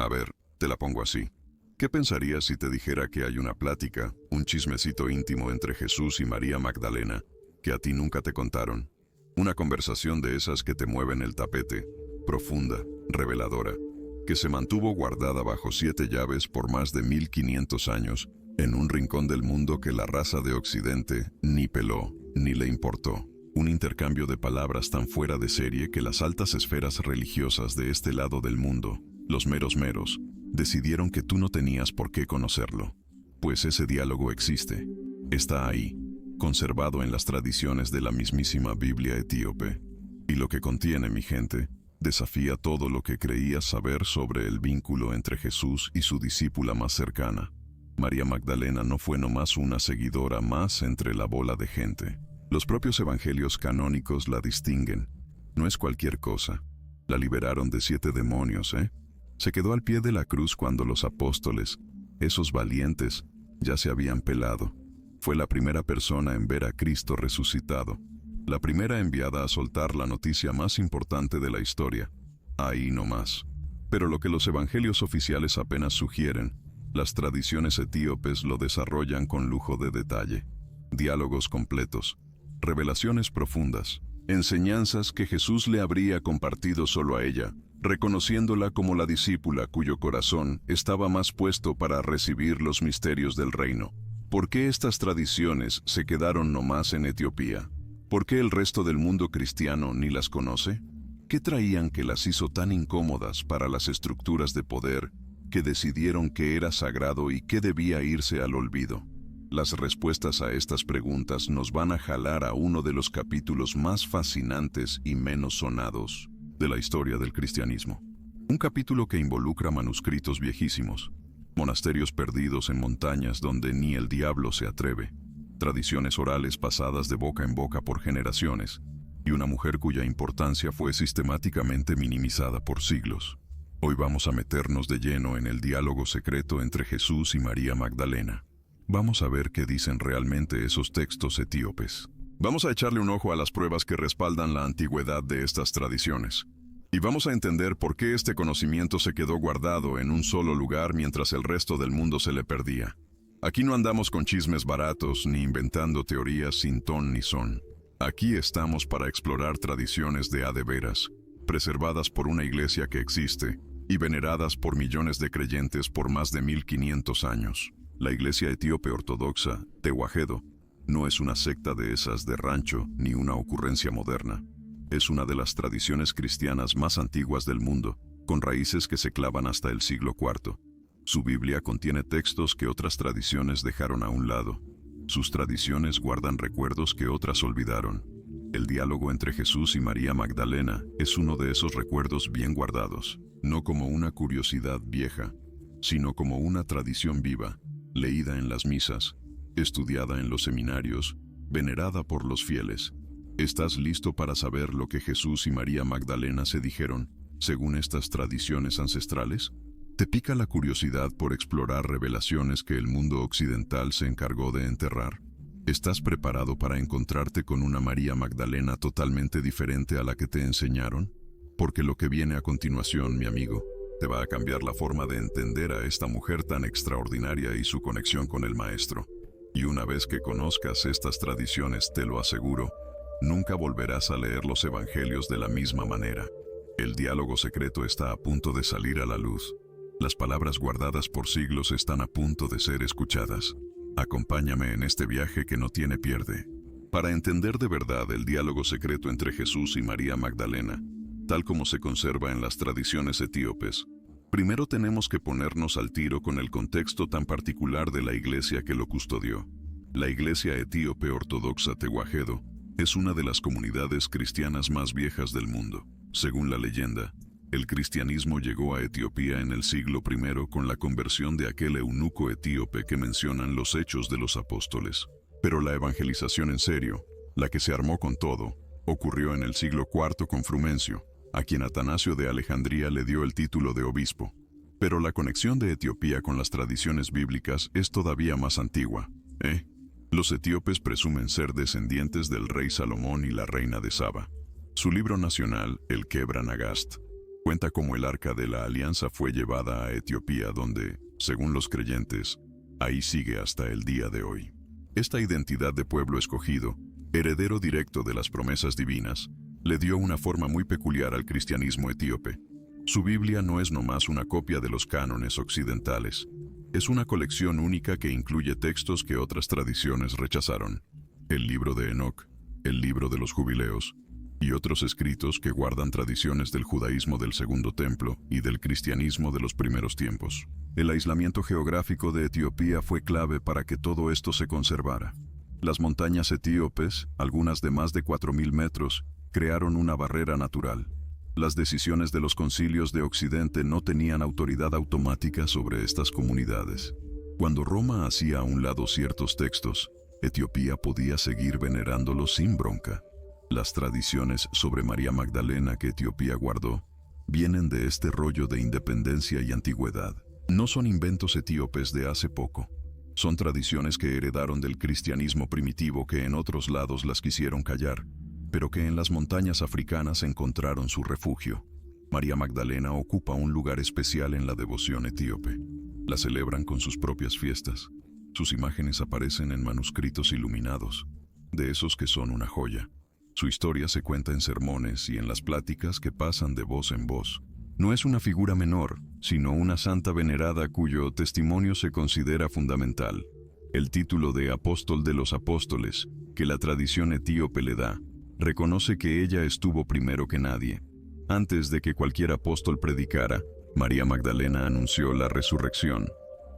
A ver, te la pongo así. ¿Qué pensarías si te dijera que hay una plática, un chismecito íntimo entre Jesús y María Magdalena, que a ti nunca te contaron? Una conversación de esas que te mueven el tapete, profunda, reveladora, que se mantuvo guardada bajo 7 llaves por más de 1500 años, en un rincón del mundo que la raza de Occidente ni peló, ni le importó. Un intercambio de palabras tan fuera de serie que las altas esferas religiosas de este lado del mundo, los meros meros, decidieron que tú no tenías por qué conocerlo. Pues ese diálogo existe. Está ahí, conservado en las tradiciones de la mismísima Biblia etíope. Y lo que contiene, mi gente, desafía todo lo que creías saber sobre el vínculo entre Jesús y su discípula más cercana. María Magdalena no fue nomás una seguidora más entre la bola de gente. Los propios evangelios canónicos la distinguen. No es cualquier cosa. La liberaron de 7 demonios, Se quedó al pie de la cruz cuando los apóstoles, esos valientes, ya se habían pelado. Fue la primera persona en ver a Cristo resucitado. La primera enviada a soltar la noticia más importante de la historia. Ahí nomás. Pero lo que los evangelios oficiales apenas sugieren, las tradiciones etíopes lo desarrollan con lujo de detalle. Diálogos completos, revelaciones profundas, enseñanzas que Jesús le habría compartido solo a ella, reconociéndola como la discípula cuyo corazón estaba más puesto para recibir los misterios del reino. ¿Por qué estas tradiciones se quedaron nomás en Etiopía? ¿Por qué el resto del mundo cristiano ni las conoce? ¿Qué traían que las hizo tan incómodas para las estructuras de poder que decidieron que era sagrado y que debía irse al olvido? Las respuestas a estas preguntas nos van a jalar a uno de los capítulos más fascinantes y menos sonados de la historia del cristianismo. Un capítulo que involucra manuscritos viejísimos, monasterios perdidos en montañas donde ni el diablo se atreve, tradiciones orales pasadas de boca en boca por generaciones, y una mujer cuya importancia fue sistemáticamente minimizada por siglos. Hoy vamos a meternos de lleno en el diálogo secreto entre Jesús y María Magdalena. Vamos a ver qué dicen realmente esos textos etíopes. Vamos a echarle un ojo a las pruebas que respaldan la antigüedad de estas tradiciones. Y vamos a entender por qué este conocimiento se quedó guardado en un solo lugar mientras el resto del mundo se le perdía. Aquí no andamos con chismes baratos ni inventando teorías sin ton ni son. Aquí estamos para explorar tradiciones de a de veras, preservadas por una iglesia que existe y veneradas por millones de creyentes por más de 1500 años. La iglesia etíope ortodoxa, Tewahedo, no es una secta de esas de rancho ni una ocurrencia moderna. Es una de las tradiciones cristianas más antiguas del mundo, con raíces que se clavan hasta el siglo IV. Su Biblia contiene textos que otras tradiciones dejaron a un lado. Sus tradiciones guardan recuerdos que otras olvidaron. El diálogo entre Jesús y María Magdalena es uno de esos recuerdos bien guardados, no como una curiosidad vieja, sino como una tradición viva, leída en las misas, estudiada en los seminarios, venerada por los fieles. ¿Estás listo para saber lo que Jesús y María Magdalena se dijeron, según estas tradiciones ancestrales? ¿Te pica la curiosidad por explorar revelaciones que el mundo occidental se encargó de enterrar? ¿Estás preparado para encontrarte con una María Magdalena totalmente diferente a la que te enseñaron? Porque lo que viene a continuación, mi amigo, te va a cambiar la forma de entender a esta mujer tan extraordinaria y su conexión con el Maestro. Y una vez que conozcas estas tradiciones, te lo aseguro, nunca volverás a leer los evangelios de la misma manera. El diálogo secreto está a punto de salir a la luz. Las palabras guardadas por siglos están a punto de ser escuchadas. Acompáñame en este viaje que no tiene pierde. Para entender de verdad el diálogo secreto entre Jesús y María Magdalena, tal como se conserva en las tradiciones etíopes, primero tenemos que ponernos al tiro con el contexto tan particular de la iglesia que lo custodió. La iglesia etíope ortodoxa Tewahedo es una de las comunidades cristianas más viejas del mundo. Según la leyenda, el cristianismo llegó a Etiopía en el siglo I con la conversión de aquel eunuco etíope que mencionan los Hechos de los Apóstoles. Pero la evangelización en serio, la que se armó con todo, ocurrió en el siglo IV con Frumencio, a quien Atanasio de Alejandría le dio el título de obispo. Pero la conexión de Etiopía con las tradiciones bíblicas es todavía más antigua, Los etíopes presumen ser descendientes del rey Salomón y la reina de Saba. Su libro nacional, el Kebra Nagast, Cuenta cómo el Arca de la Alianza fue llevada a Etiopía, donde, según los creyentes, ahí sigue hasta el día de hoy. Esta identidad de pueblo escogido, heredero directo de las promesas divinas, le dio una forma muy peculiar al cristianismo etíope. Su Biblia no es nomás una copia de los cánones occidentales. Es una colección única que incluye textos que otras tradiciones rechazaron. El libro de Enoc, el libro de los jubileos, y otros escritos que guardan tradiciones del judaísmo del Segundo Templo y del cristianismo de los primeros tiempos. El aislamiento geográfico de Etiopía fue clave para que todo esto se conservara. Las montañas etíopes, algunas de más de 4.000 metros, crearon una barrera natural. Las decisiones de los concilios de Occidente no tenían autoridad automática sobre estas comunidades. Cuando Roma hacía a un lado ciertos textos, Etiopía podía seguir venerándolos sin bronca. Las tradiciones sobre María Magdalena que Etiopía guardó vienen de este rollo de independencia y antigüedad. No son inventos etíopes de hace poco. Son tradiciones que heredaron del cristianismo primitivo que en otros lados las quisieron callar, pero que en las montañas africanas encontraron su refugio. María Magdalena ocupa un lugar especial en la devoción etíope. La celebran con sus propias fiestas. Sus imágenes aparecen en manuscritos iluminados, de esos que son una joya. Su historia se cuenta en sermones y en las pláticas que pasan de voz en voz. No es una figura menor, sino una santa venerada cuyo testimonio se considera fundamental. El título de Apóstol de los Apóstoles, que la tradición etíope le da, reconoce que ella estuvo primero que nadie. Antes de que cualquier apóstol predicara, María Magdalena anunció la resurrección.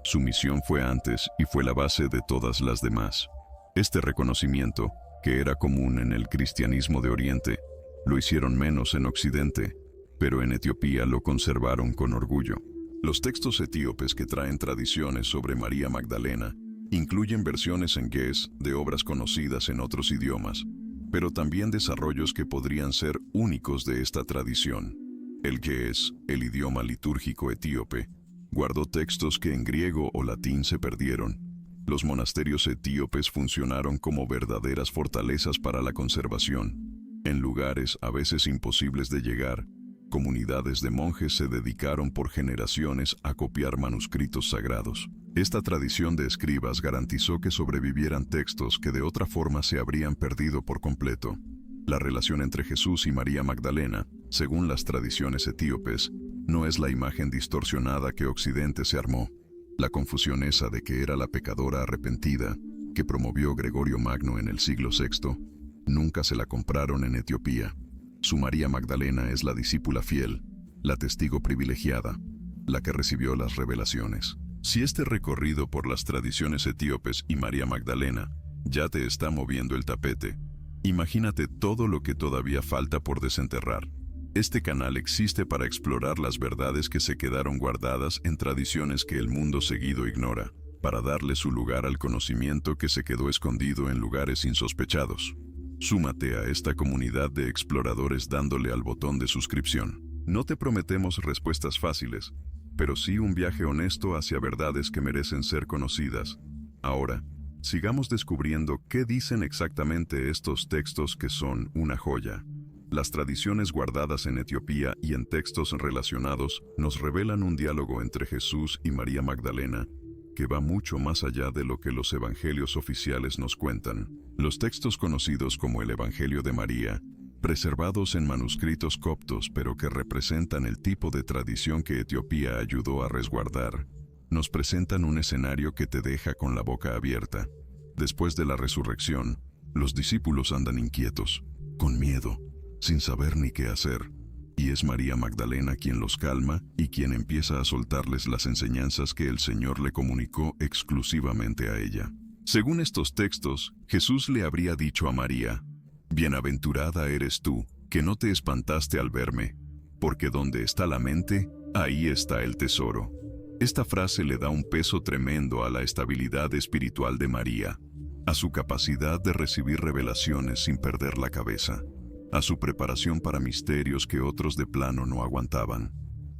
Su misión fue antes y fue la base de todas las demás. Este reconocimiento, que era común en el cristianismo de Oriente, lo hicieron menos en Occidente, pero en Etiopía lo conservaron con orgullo. Los textos etíopes que traen tradiciones sobre María Magdalena incluyen versiones en ge'ez de obras conocidas en otros idiomas, pero también desarrollos que podrían ser únicos de esta tradición. El ge'ez, el idioma litúrgico etíope, guardó textos que en griego o latín se perdieron. Los monasterios etíopes funcionaron como verdaderas fortalezas para la conservación. En lugares a veces imposibles de llegar, comunidades de monjes se dedicaron por generaciones a copiar manuscritos sagrados. Esta tradición de escribas garantizó que sobrevivieran textos que de otra forma se habrían perdido por completo. La relación entre Jesús y María Magdalena, según las tradiciones etíopes, no es la imagen distorsionada que Occidente se armó. La confusión esa de que era la pecadora arrepentida, que promovió Gregorio Magno en el siglo VI, nunca se la compraron en Etiopía. Su María Magdalena es la discípula fiel, la testigo privilegiada, la que recibió las revelaciones. Si este recorrido por las tradiciones etíopes y María Magdalena ya te está moviendo el tapete, imagínate todo lo que todavía falta por desenterrar. Este canal existe para explorar las verdades que se quedaron guardadas en tradiciones que el mundo seguido ignora, para darle su lugar al conocimiento que se quedó escondido en lugares insospechados. Súmate a esta comunidad de exploradores dándole al botón de suscripción. No te prometemos respuestas fáciles, pero sí un viaje honesto hacia verdades que merecen ser conocidas. Ahora, sigamos descubriendo qué dicen exactamente estos textos que son una joya. Las tradiciones guardadas en Etiopía y en textos relacionados nos revelan un diálogo entre Jesús y María Magdalena que va mucho más allá de lo que los evangelios oficiales nos cuentan. Los textos conocidos como el Evangelio de María, preservados en manuscritos coptos pero que representan el tipo de tradición que Etiopía ayudó a resguardar, nos presentan un escenario que te deja con la boca abierta. Después de la resurrección, los discípulos andan inquietos, con miedo, sin saber ni qué hacer, y es María Magdalena quien los calma y quien empieza a soltarles las enseñanzas que el Señor le comunicó exclusivamente a ella. Según estos textos, Jesús le habría dicho a María: «Bienaventurada eres tú, que no te espantaste al verme, porque donde está la mente, ahí está el tesoro». Esta frase le da un peso tremendo a la estabilidad espiritual de María, a su capacidad de recibir revelaciones sin perder la cabeza, a su preparación para misterios que otros de plano no aguantaban.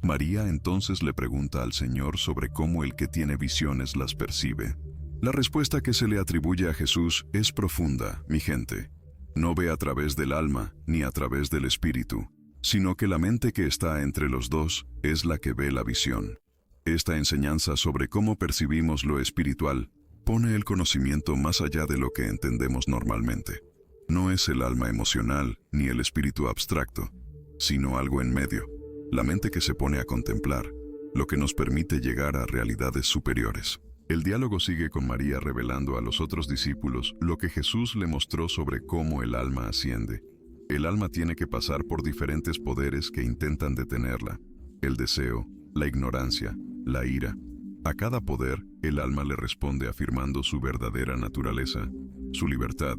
María entonces le pregunta al Señor sobre cómo el que tiene visiones las percibe. La respuesta que se le atribuye a Jesús es profunda, mi gente. No ve a través del alma ni a través del espíritu, sino que la mente que está entre los dos es la que ve la visión. Esta enseñanza sobre cómo percibimos lo espiritual pone el conocimiento más allá de lo que entendemos normalmente. No es el alma emocional ni el espíritu abstracto, sino algo en medio, la mente que se pone a contemplar, lo que nos permite llegar a realidades superiores. El diálogo sigue con María revelando a los otros discípulos lo que Jesús le mostró sobre cómo el alma asciende. El alma tiene que pasar por diferentes poderes que intentan detenerla: el deseo, la ignorancia, la ira. A cada poder, el alma le responde afirmando su verdadera naturaleza, su libertad,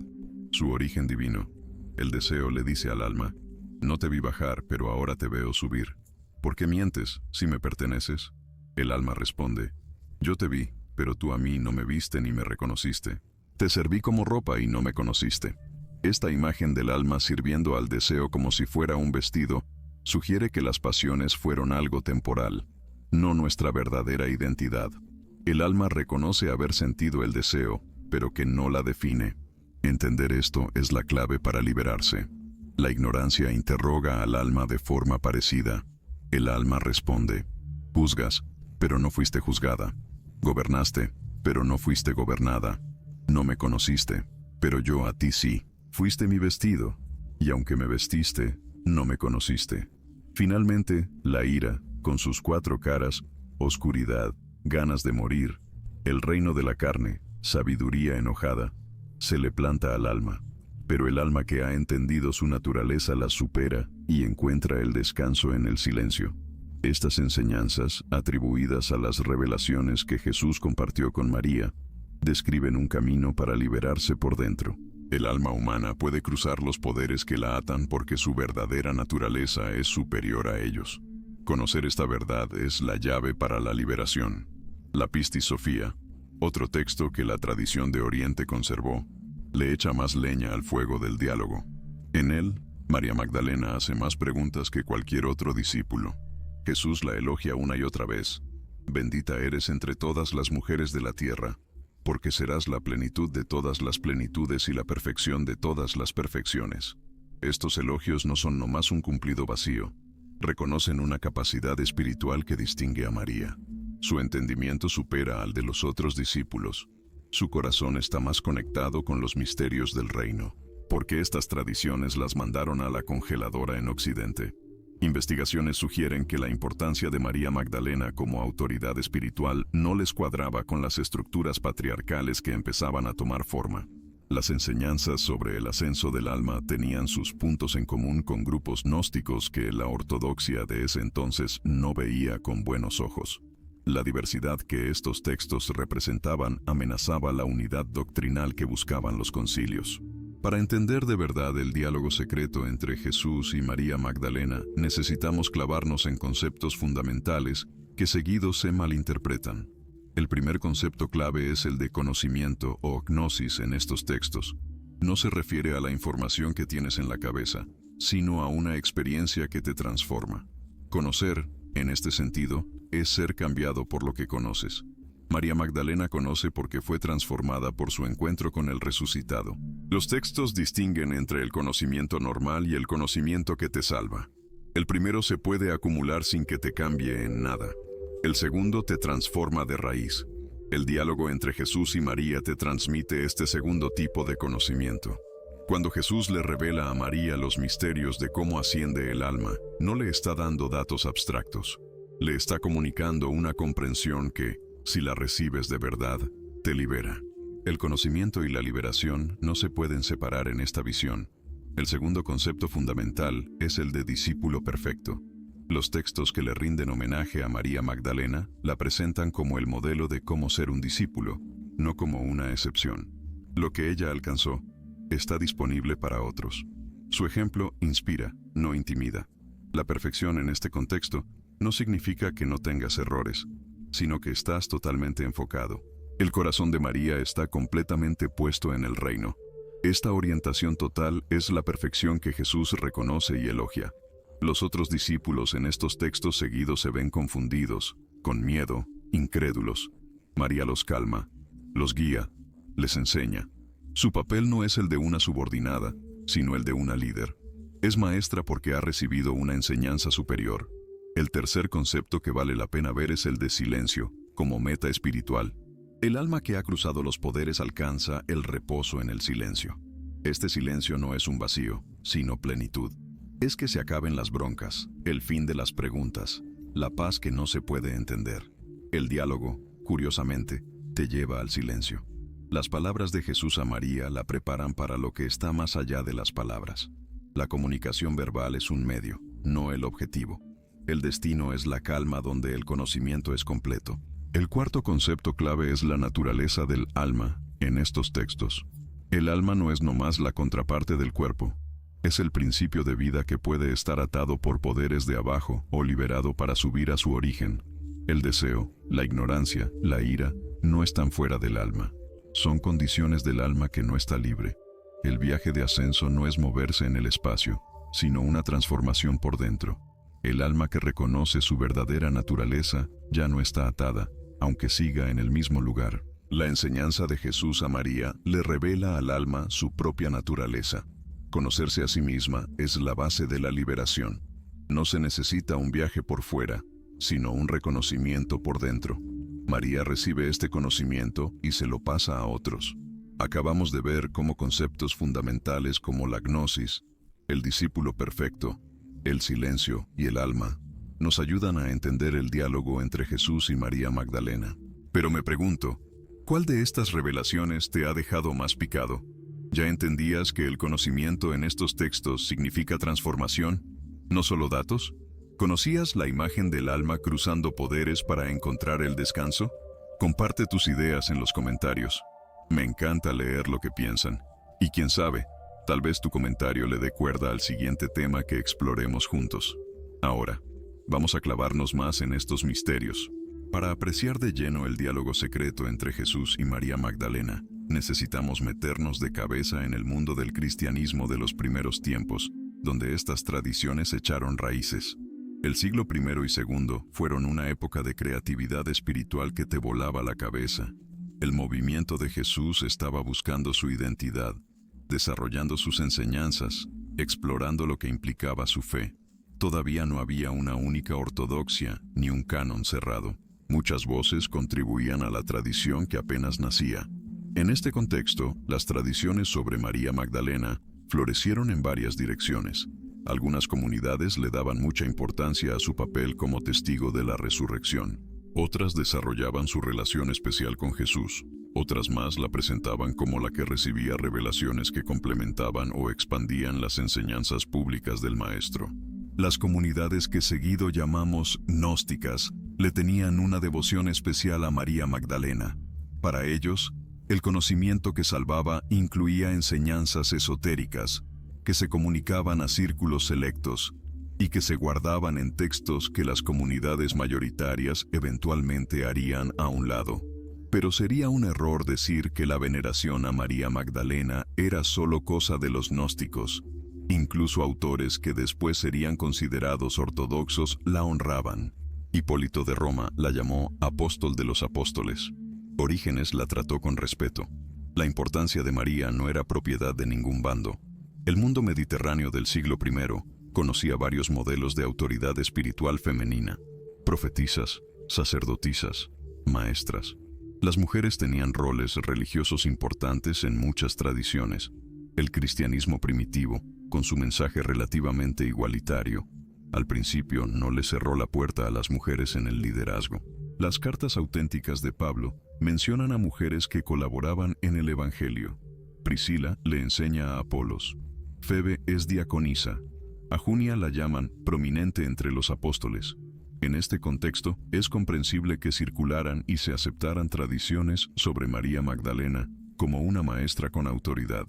su origen divino. El deseo le dice al alma: no te vi bajar, pero ahora te veo subir. ¿Por qué mientes, si me perteneces? El alma responde: yo te vi, pero tú a mí no me viste ni me reconociste. Te serví como ropa y no me conociste. Esta imagen del alma sirviendo al deseo como si fuera un vestido sugiere que las pasiones fueron algo temporal, no nuestra verdadera identidad. El alma reconoce haber sentido el deseo, pero que no la define. Entender esto es la clave para liberarse. La ignorancia interroga al alma de forma parecida. El alma responde: juzgas, pero no fuiste juzgada. Gobernaste, pero no fuiste gobernada. No me conociste, pero yo a ti sí. Fuiste mi vestido, y aunque me vestiste, no me conociste. Finalmente, la ira, con sus 4 caras: oscuridad, ganas de morir, el reino de la carne, sabiduría enojada, se le planta al alma. Pero el alma que ha entendido su naturaleza la supera y encuentra el descanso en el silencio. Estas enseñanzas, atribuidas a las revelaciones que Jesús compartió con María, describen un camino para liberarse por dentro. El alma humana puede cruzar los poderes que la atan porque su verdadera naturaleza es superior a ellos. Conocer esta verdad es la llave para la liberación. La Pistis Sophia, otro texto que la tradición de Oriente conservó, le echa más leña al fuego del diálogo. En él, María Magdalena hace más preguntas que cualquier otro discípulo. Jesús la elogia una y otra vez: bendita eres entre todas las mujeres de la tierra, porque serás la plenitud de todas las plenitudes y la perfección de todas las perfecciones. Estos elogios no son nomás un cumplido vacío. Reconocen una capacidad espiritual que distingue a María. Su entendimiento supera al de los otros discípulos. Su corazón está más conectado con los misterios del reino, porque estas tradiciones las mandaron a la congeladora en Occidente. Investigaciones sugieren que la importancia de María Magdalena como autoridad espiritual no les cuadraba con las estructuras patriarcales que empezaban a tomar forma. Las enseñanzas sobre el ascenso del alma tenían sus puntos en común con grupos gnósticos que la ortodoxia de ese entonces no veía con buenos ojos. La diversidad que estos textos representaban amenazaba la unidad doctrinal que buscaban los concilios. Para entender de verdad el diálogo secreto entre Jesús y María Magdalena, necesitamos clavarnos en conceptos fundamentales que seguido se malinterpretan. El primer concepto clave es el de conocimiento o gnosis en estos textos. No se refiere a la información que tienes en la cabeza, sino a una experiencia que te transforma. Conocer, en este sentido, es ser cambiado por lo que conoces. María Magdalena conoce porque fue transformada por su encuentro con el resucitado. Los textos distinguen entre el conocimiento normal y el conocimiento que te salva. El primero se puede acumular sin que te cambie en nada. El segundo te transforma de raíz. El diálogo entre Jesús y María te transmite este segundo tipo de conocimiento. Cuando Jesús le revela a María los misterios de cómo asciende el alma, no le está dando datos abstractos. Le está comunicando una comprensión que, si la recibes de verdad, te libera. El conocimiento y la liberación no se pueden separar en esta visión. El segundo concepto fundamental es el de discípulo perfecto. Los textos que le rinden homenaje a María Magdalena la presentan como el modelo de cómo ser un discípulo, no como una excepción. Lo que ella alcanzó está disponible para otros. Su ejemplo inspira, no intimida. La perfección en este contexto no significa que no tengas errores, sino que estás totalmente enfocado. El corazón de María está completamente puesto en el reino. Esta orientación total es la perfección que Jesús reconoce y elogia. Los otros discípulos en estos textos seguidos se ven confundidos, con miedo, incrédulos. María los calma, los guía, les enseña. Su papel no es el de una subordinada, sino el de una líder. Es maestra porque ha recibido una enseñanza superior. El tercer concepto que vale la pena ver es el de silencio, como meta espiritual. El alma que ha cruzado los poderes alcanza el reposo en el silencio. Este silencio no es un vacío, sino plenitud. Es que se acaben las broncas, el fin de las preguntas, la paz que no se puede entender. El diálogo, curiosamente, te lleva al silencio. Las palabras de Jesús a María la preparan para lo que está más allá de las palabras. La comunicación verbal es un medio, no el objetivo. El destino es la calma donde el conocimiento es completo. El cuarto concepto clave es la naturaleza del alma en estos textos. El alma no es nomás la contraparte del cuerpo. Es el principio de vida que puede estar atado por poderes de abajo o liberado para subir a su origen. El deseo, la ignorancia, la ira, no están fuera del alma. Son condiciones del alma que no está libre. El viaje de ascenso no es moverse en el espacio, sino una transformación por dentro. El alma que reconoce su verdadera naturaleza ya no está atada, aunque siga en el mismo lugar. La enseñanza de Jesús a María le revela al alma su propia naturaleza. Conocerse a sí misma es la base de la liberación. No se necesita un viaje por fuera, sino un reconocimiento por dentro. María recibe este conocimiento y se lo pasa a otros. Acabamos de ver cómo conceptos fundamentales como la gnosis, el discípulo perfecto, el silencio y el alma nos ayudan a entender el diálogo entre Jesús y María Magdalena. Pero me pregunto, ¿cuál de estas revelaciones te ha dejado más picado? ¿Ya entendías que el conocimiento en estos textos significa transformación, no solo datos? ¿Conocías la imagen del alma cruzando poderes para encontrar el descanso? Comparte tus ideas en los comentarios. Me encanta leer lo que piensan. Y quién sabe, tal vez tu comentario le dé cuerda al siguiente tema que exploremos juntos. Ahora, vamos a clavarnos más en estos misterios. Para apreciar de lleno el diálogo secreto entre Jesús y María Magdalena, necesitamos meternos de cabeza en el mundo del cristianismo de los primeros tiempos, donde estas tradiciones echaron raíces. El siglo I y II fueron una época de creatividad espiritual que te volaba la cabeza. El movimiento de Jesús estaba buscando su identidad, desarrollando sus enseñanzas, explorando lo que implicaba su fe. Todavía no había una única ortodoxia ni un canon cerrado. Muchas voces contribuían a la tradición que apenas nacía. En este contexto, las tradiciones sobre María Magdalena florecieron en varias direcciones. Algunas comunidades le daban mucha importancia a su papel como testigo de la resurrección. Otras desarrollaban su relación especial con Jesús. Otras más la presentaban como la que recibía revelaciones que complementaban o expandían las enseñanzas públicas del Maestro. Las comunidades que seguido llamamos gnósticas le tenían una devoción especial a María Magdalena. Para ellos, el conocimiento que salvaba incluía enseñanzas esotéricas, que se comunicaban a círculos selectos y que se guardaban en textos que las comunidades mayoritarias eventualmente harían a un lado. Pero sería un error decir que la veneración a María Magdalena era solo cosa de los gnósticos. Incluso autores que después serían considerados ortodoxos la honraban. Hipólito de Roma la llamó apóstol de los apóstoles. Orígenes la trató con respeto. La importancia de María no era propiedad de ningún bando. El mundo mediterráneo del siglo I conocía varios modelos de autoridad espiritual femenina: profetisas, sacerdotisas, maestras. Las mujeres tenían roles religiosos importantes en muchas tradiciones. El cristianismo primitivo, con su mensaje relativamente igualitario, al principio no le cerró la puerta a las mujeres en el liderazgo. Las cartas auténticas de Pablo mencionan a mujeres que colaboraban en el Evangelio. Priscila le enseña a Apolos. Febe es diaconisa. A Junia la llaman prominente entre los apóstoles. En este contexto, es comprensible que circularan y se aceptaran tradiciones sobre María Magdalena como una maestra con autoridad.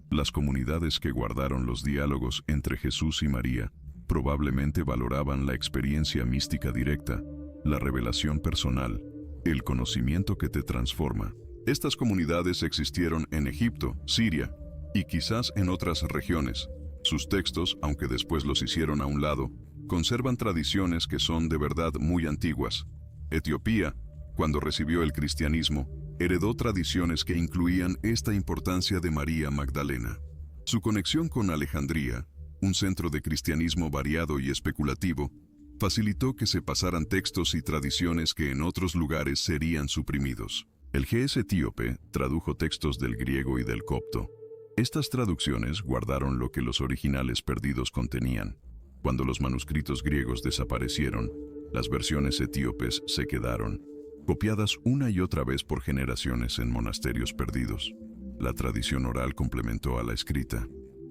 Las comunidades que guardaron los diálogos entre Jesús y María probablemente valoraban la experiencia mística directa, la revelación personal, el conocimiento que te transforma. Estas comunidades existieron en Egipto, Siria y quizás en otras regiones. Sus textos, aunque después los hicieron a un lado, conservan tradiciones que son de verdad muy antiguas. Etiopía, cuando recibió el cristianismo, heredó tradiciones que incluían esta importancia de María Magdalena. Su conexión con Alejandría, un centro de cristianismo variado y especulativo, facilitó que se pasaran textos y tradiciones que en otros lugares serían suprimidos. El GS etíope tradujo textos del griego y del copto. Estas traducciones guardaron lo que los originales perdidos contenían. Cuando los manuscritos griegos desaparecieron, las versiones etíopes se quedaron, copiadas una y otra vez por generaciones en monasterios perdidos. La tradición oral complementó a la escrita.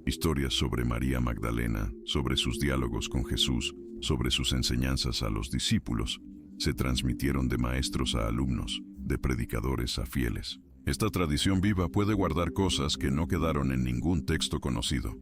Historias sobre María Magdalena, sobre sus diálogos con Jesús, sobre sus enseñanzas a los discípulos, se transmitieron de maestros a alumnos, de predicadores a fieles. Esta tradición viva puede guardar cosas que no quedaron en ningún texto conocido.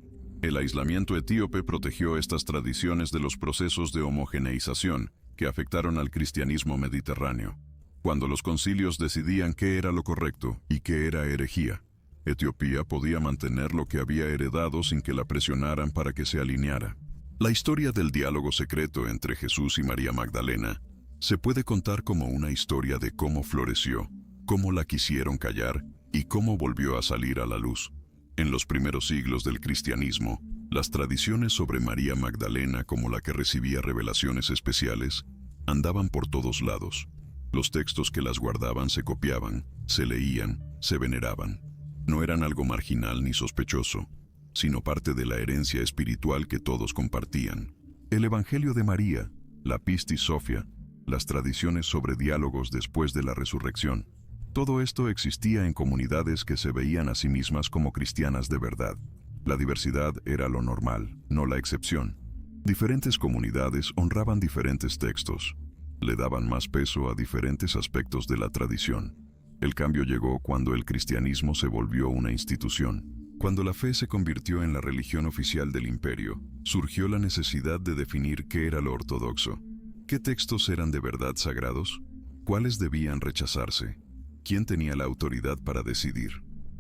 El aislamiento etíope protegió estas tradiciones de los procesos de homogeneización que afectaron al cristianismo mediterráneo. Cuando los concilios decidían qué era lo correcto y qué era herejía, Etiopía podía mantener lo que había heredado sin que la presionaran para que se alineara. La historia del diálogo secreto entre Jesús y María Magdalena se puede contar como una historia de cómo floreció, cómo la quisieron callar y cómo volvió a salir a la luz. En los primeros siglos del cristianismo, las tradiciones sobre María Magdalena, como la que recibía revelaciones especiales, andaban por todos lados. Los textos que las guardaban se copiaban, se leían, se veneraban. No eran algo marginal ni sospechoso, sino parte de la herencia espiritual que todos compartían. El Evangelio de María, la Pistis Sophia, las tradiciones sobre diálogos después de la resurrección, todo esto existía en comunidades que se veían a sí mismas como cristianas de verdad. La diversidad era lo normal, no la excepción. Diferentes comunidades honraban diferentes textos, le daban más peso a diferentes aspectos de la tradición. El cambio llegó cuando el cristianismo se volvió una institución. Cuando la fe se convirtió en la religión oficial del imperio, surgió la necesidad de definir qué era lo ortodoxo. ¿Qué textos eran de verdad sagrados? ¿Cuáles debían rechazarse? ¿Quién tenía la autoridad para decidir?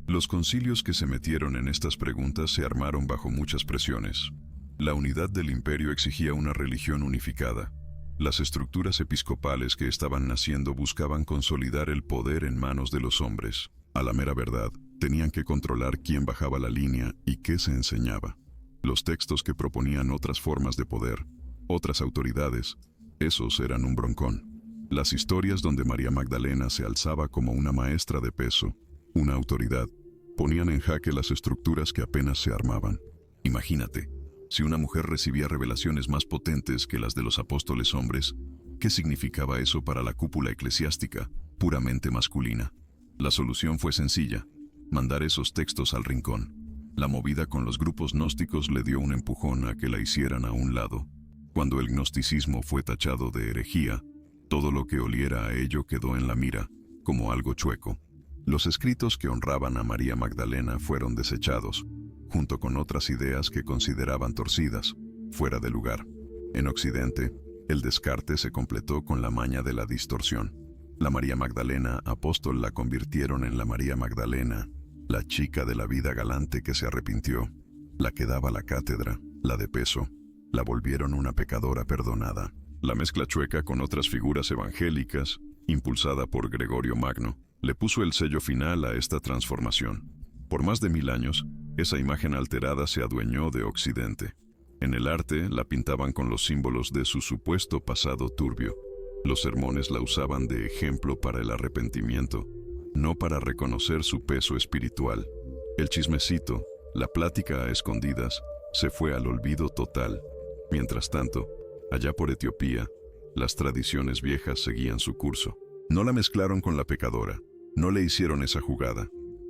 Los concilios que se metieron en estas preguntas se armaron bajo muchas presiones. La unidad del imperio exigía una religión unificada. Las estructuras episcopales que estaban naciendo buscaban consolidar el poder en manos de los hombres. A la mera verdad, tenían que controlar quién bajaba la línea y qué se enseñaba. Los textos que proponían otras formas de poder, otras autoridades, esos eran un broncón. Las historias donde María Magdalena se alzaba como una maestra de peso, una autoridad, ponían en jaque las estructuras que apenas se armaban. Imagínate, si una mujer recibía revelaciones más potentes que las de los apóstoles hombres, ¿qué significaba eso para la cúpula eclesiástica, puramente masculina? La solución fue sencilla: mandar esos textos al rincón. La movida con los grupos gnósticos le dio un empujón a que la hicieran a un lado. Cuando el gnosticismo fue tachado de herejía, todo lo que oliera a ello quedó en la mira, como algo chueco. Los escritos que honraban a María Magdalena fueron desechados, junto con otras ideas que consideraban torcidas, fuera de lugar. En Occidente, el descarte se completó con la maña de la distorsión. La María Magdalena apóstol la convirtieron en la María Magdalena, la chica de la vida galante que se arrepintió, la que daba la cátedra, la de peso. La volvieron una pecadora perdonada. La mezcla chueca con otras figuras evangélicas, impulsada por Gregorio Magno, le puso el sello final a esta transformación. Por más de 1000 años, esa imagen alterada se adueñó de Occidente. En el arte la pintaban con los símbolos de su supuesto pasado turbio. Los sermones la usaban de ejemplo para el arrepentimiento, no para reconocer su peso espiritual. El chismecito, la plática a escondidas, se fue al olvido total. Mientras tanto, allá por Etiopía, las tradiciones viejas seguían su curso. No la mezclaron con la pecadora, no le hicieron esa jugada,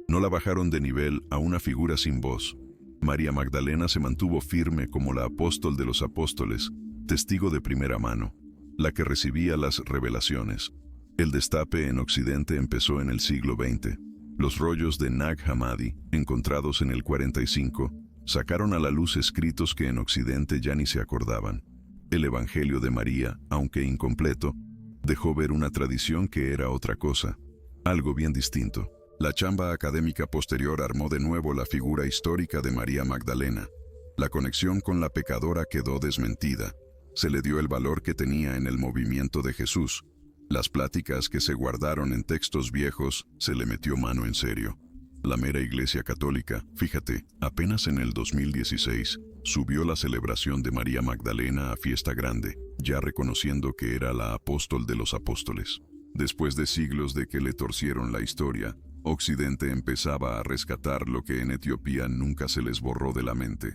no la bajaron de nivel a una figura sin voz. María Magdalena se mantuvo firme como la apóstol de los apóstoles, testigo de primera mano, la que recibía las revelaciones. El destape en Occidente empezó en el siglo XX. Los rollos de Nag Hammadi, encontrados en el 45, sacaron a la luz escritos que en Occidente ya ni se acordaban. El Evangelio de María, aunque incompleto, dejó ver una tradición que era otra cosa, algo bien distinto. La chamba académica posterior armó de nuevo la figura histórica de María Magdalena. La conexión con la pecadora quedó desmentida. Se le dio el valor que tenía en el movimiento de Jesús. Las pláticas que se guardaron en textos viejos se le metió mano en serio. La mera Iglesia Católica, fíjate, apenas en el 2016, subió la celebración de María Magdalena a fiesta grande, ya reconociendo que era la apóstol de los apóstoles. Después de siglos de que le torcieron la historia, Occidente empezaba a rescatar lo que en Etiopía nunca se les borró de la mente.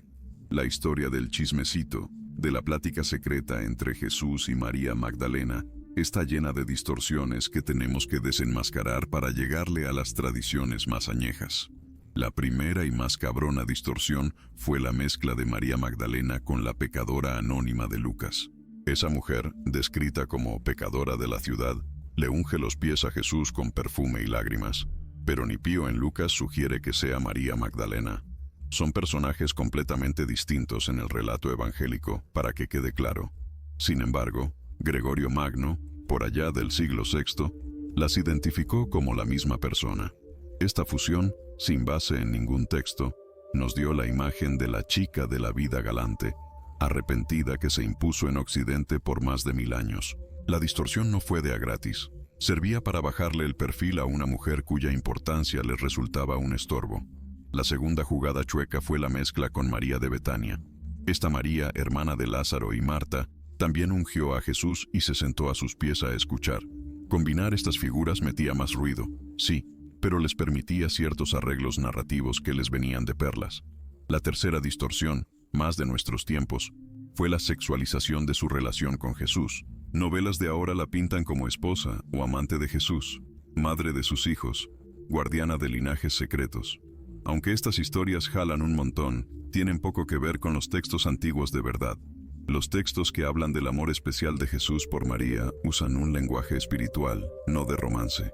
La historia del chismecito, de la plática secreta entre Jesús y María Magdalena, está llena de distorsiones que tenemos que desenmascarar para llegarle a las tradiciones más añejas. La primera y más cabrona distorsión fue la mezcla de María Magdalena con la pecadora anónima de Lucas. Esa mujer, descrita como pecadora de la ciudad, le unge los pies a Jesús con perfume y lágrimas, pero ni Pío en Lucas sugiere que sea María Magdalena. Son personajes completamente distintos en el relato evangélico, para que quede claro. Sin embargo, Gregorio Magno, por allá del siglo VI, las identificó como la misma persona. Esta fusión, sin base en ningún texto, nos dio la imagen de la chica de la vida galante, arrepentida que se impuso en Occidente por más de 1000 años. La distorsión no fue de a gratis. Servía para bajarle el perfil a una mujer cuya importancia les resultaba un estorbo. La segunda jugada chueca fue la mezcla con María de Betania. Esta María, hermana de Lázaro y Marta, también ungió a Jesús y se sentó a sus pies a escuchar. Combinar estas figuras metía más ruido, sí, pero les permitía ciertos arreglos narrativos que les venían de perlas. La tercera distorsión, más de nuestros tiempos, fue la sexualización de su relación con Jesús. Novelas de ahora la pintan como esposa o amante de Jesús, madre de sus hijos, guardiana de linajes secretos. Aunque estas historias jalan un montón, tienen poco que ver con los textos antiguos de verdad. Los textos que hablan del amor especial de Jesús por María usan un lenguaje espiritual, no de romance.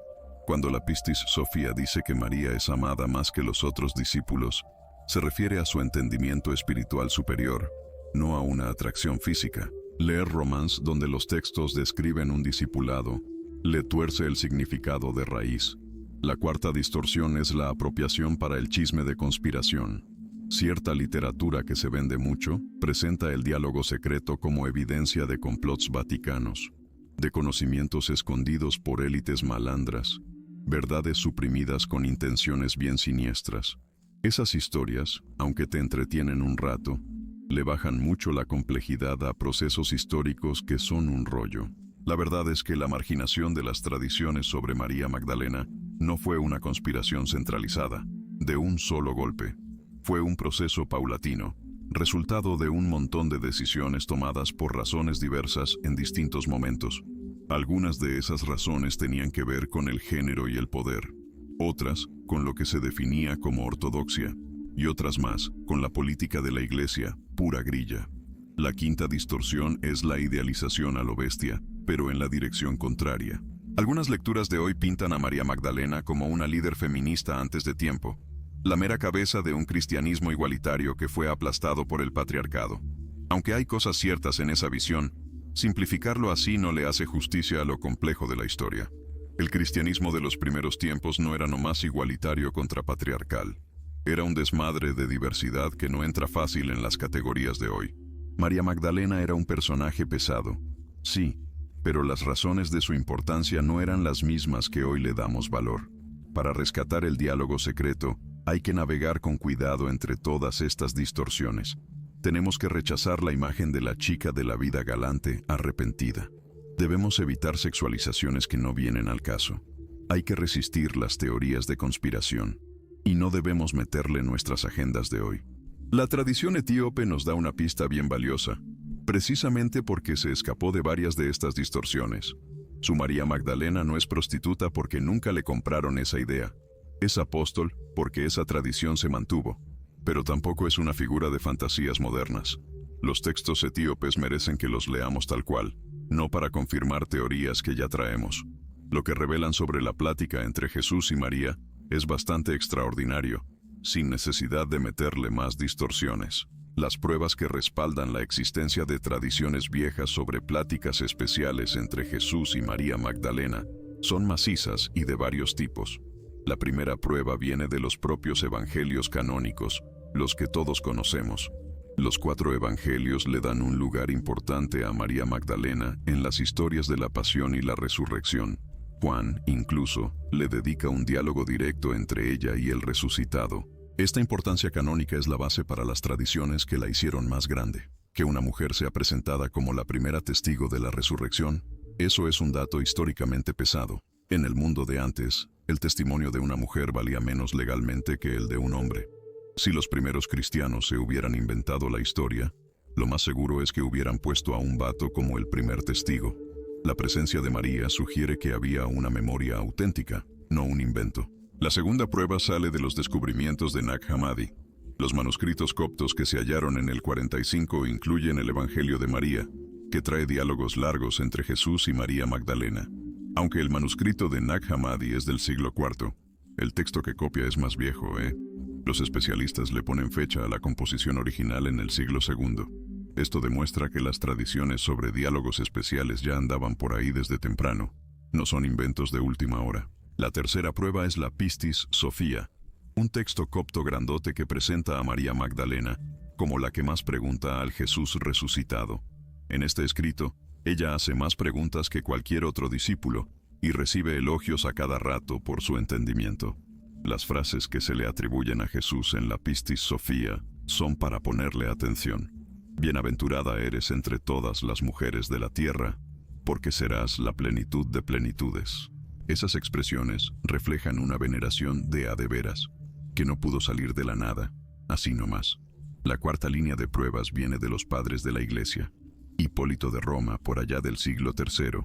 Cuando la Pistis Sofía dice que María es amada más que los otros discípulos, se refiere a su entendimiento espiritual superior, no a una atracción física. Leer Romance, donde los textos describen un discipulado, le tuerce el significado de raíz. La cuarta distorsión es la apropiación para el chisme de conspiración. Cierta literatura que se vende mucho presenta el diálogo secreto como evidencia de complots vaticanos, de conocimientos escondidos por élites malandras, verdades suprimidas con intenciones bien siniestras. Esas historias, aunque te entretienen un rato, le bajan mucho la complejidad a procesos históricos que son un rollo. La verdad es que la marginación de las tradiciones sobre María Magdalena no fue una conspiración centralizada, de un solo golpe. Fue un proceso paulatino, resultado de un montón de decisiones tomadas por razones diversas en distintos momentos. Algunas de esas razones tenían que ver con el género y el poder, otras con lo que se definía como ortodoxia, y otras más con la política de la Iglesia, pura grilla. La quinta distorsión es la idealización a lo bestia, pero en la dirección contraria. Algunas lecturas de hoy pintan a María Magdalena como una líder feminista antes de tiempo, la mera cabeza de un cristianismo igualitario que fue aplastado por el patriarcado. Aunque hay cosas ciertas en esa visión, simplificarlo así no le hace justicia a lo complejo de la historia. El cristianismo de los primeros tiempos no era nomás igualitario contra patriarcal. Era un desmadre de diversidad que no entra fácil en las categorías de hoy. María Magdalena era un personaje pesado, sí, pero las razones de su importancia no eran las mismas que hoy le damos valor. Para rescatar el diálogo secreto, hay que navegar con cuidado entre todas estas distorsiones. Tenemos que rechazar la imagen de la chica de la vida galante, arrepentida. Debemos evitar sexualizaciones que no vienen al caso. Hay que resistir las teorías de conspiración. Y no debemos meterle en nuestras agendas de hoy. La tradición etíope nos da una pista bien valiosa, precisamente porque se escapó de varias de estas distorsiones. Su María Magdalena no es prostituta porque nunca le compraron esa idea. Es apóstol porque esa tradición se mantuvo, pero tampoco es una figura de fantasías modernas. Los textos etíopes merecen que los leamos tal cual, no para confirmar teorías que ya traemos. Lo que revelan sobre la plática entre Jesús y María es bastante extraordinario, sin necesidad de meterle más distorsiones. Las pruebas que respaldan la existencia de tradiciones viejas sobre pláticas especiales entre Jesús y María Magdalena son macizas y de varios tipos. La primera prueba viene de los propios evangelios canónicos, los que todos conocemos. Los 4 evangelios le dan un lugar importante a María Magdalena en las historias de la pasión y la resurrección. Juan, incluso, le dedica un diálogo directo entre ella y el resucitado. Esta importancia canónica es la base para las tradiciones que la hicieron más grande. Que una mujer sea presentada como la primera testigo de la resurrección, eso es un dato históricamente pesado. En el mundo de antes, el testimonio de una mujer valía menos legalmente que el de un hombre. Si los primeros cristianos se hubieran inventado la historia, lo más seguro es que hubieran puesto a un vato como el primer testigo. La presencia de María sugiere que había una memoria auténtica, no un invento. La segunda prueba sale de los descubrimientos de Nag Hammadi. Los manuscritos coptos que se hallaron en el 45 incluyen el Evangelio de María, que trae diálogos largos entre Jesús y María Magdalena. Aunque el manuscrito de Nag Hammadi es del siglo IV, el texto que copia es más viejo, Los especialistas le ponen fecha a la composición original en el siglo II. Esto demuestra que las tradiciones sobre diálogos especiales ya andaban por ahí desde temprano. No son inventos de última hora. La tercera prueba es la Pistis Sophia, un texto copto grandote que presenta a María Magdalena como la que más pregunta al Jesús resucitado. En este escrito, ella hace más preguntas que cualquier otro discípulo y recibe elogios a cada rato por su entendimiento. Las frases que se le atribuyen a Jesús en la Pistis Sophia son para ponerle atención. Bienaventurada eres entre todas las mujeres de la tierra, porque serás la plenitud de plenitudes. Esas expresiones reflejan una veneración de a de veras, que no pudo salir de la nada, así nomás. La cuarta línea de pruebas viene de los padres de la Iglesia. Hipólito de Roma, por allá del siglo III,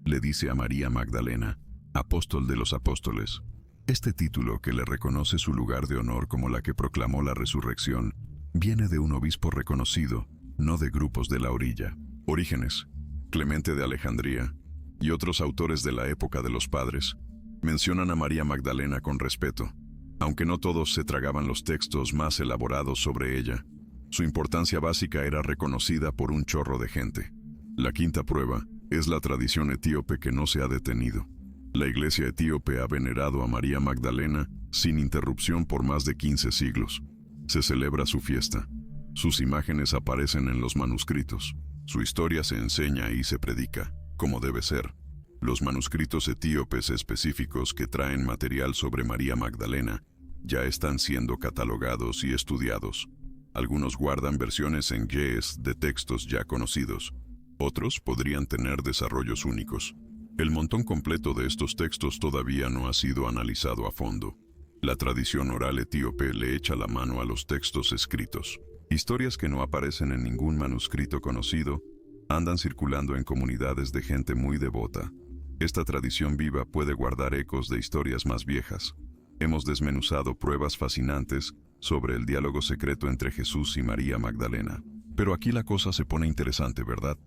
le dice a María Magdalena, apóstol de los apóstoles. Este título, que le reconoce su lugar de honor como la que proclamó la resurrección, viene de un obispo reconocido, no de grupos de la orilla. Orígenes, Clemente de Alejandría y otros autores de la época de los padres mencionan a María Magdalena con respeto, aunque no todos se tragaban los textos más elaborados sobre ella. Su importancia básica era reconocida por un chorro de gente. La quinta prueba es la tradición etíope que no se ha detenido. La iglesia etíope ha venerado a María Magdalena sin interrupción por más de 15 siglos. Se celebra su fiesta. Sus imágenes aparecen en los manuscritos. Su historia se enseña y se predica, como debe ser. Los manuscritos etíopes específicos que traen material sobre María Magdalena ya están siendo catalogados y estudiados. Algunos guardan versiones en ge'ez de textos ya conocidos. Otros podrían tener desarrollos únicos. El montón completo de estos textos todavía no ha sido analizado a fondo. La tradición oral etíope le echa la mano a los textos escritos. Historias que no aparecen en ningún manuscrito conocido andan circulando en comunidades de gente muy devota. Esta tradición viva puede guardar ecos de historias más viejas. Hemos desmenuzado pruebas fascinantes sobre el diálogo secreto entre Jesús y María Magdalena. Pero aquí la cosa se pone interesante, ¿verdad?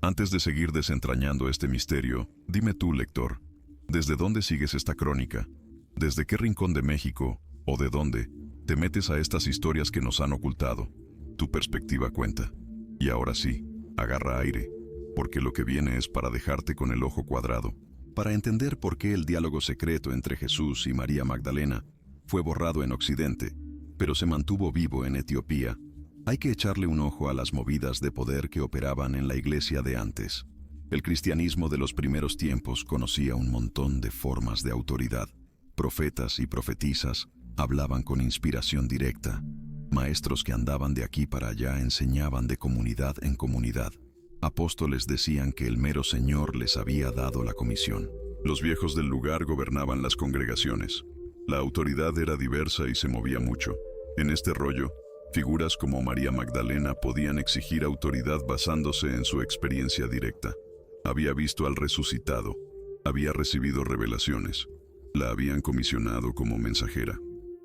Antes de seguir desentrañando este misterio, dime tú, lector, ¿desde dónde sigues esta crónica? ¿Desde qué rincón de México, o de dónde, te metes a estas historias que nos han ocultado? Tu perspectiva cuenta. Y ahora sí, agarra aire, porque lo que viene es para dejarte con el ojo cuadrado. Para entender por qué el diálogo secreto entre Jesús y María Magdalena fue borrado en Occidente, pero se mantuvo vivo en Etiopía, hay que echarle un ojo a las movidas de poder que operaban en la iglesia de antes. El cristianismo de los primeros tiempos conocía un montón de formas de autoridad. Profetas y profetisas hablaban con inspiración directa. Maestros que andaban de aquí para allá enseñaban de comunidad en comunidad. Apóstoles decían que el mero Señor les había dado la comisión. Los viejos del lugar gobernaban las congregaciones. La autoridad era diversa y se movía mucho. En este rollo, figuras como María Magdalena podían exigir autoridad basándose en su experiencia directa. Había visto al resucitado, había recibido revelaciones, la habían comisionado como mensajera.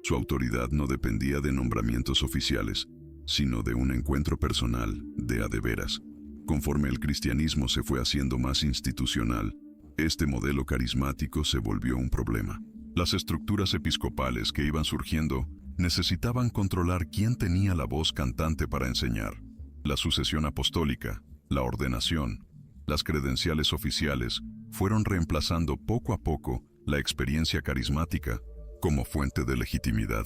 Su autoridad no dependía de nombramientos oficiales, sino de un encuentro personal, de a de veras. Conforme el cristianismo se fue haciendo más institucional, este modelo carismático se volvió un problema. Las estructuras episcopales que iban surgiendo necesitaban controlar quién tenía la voz cantante para enseñar. La sucesión apostólica, la ordenación, las credenciales oficiales fueron reemplazando poco a poco la experiencia carismática como fuente de legitimidad.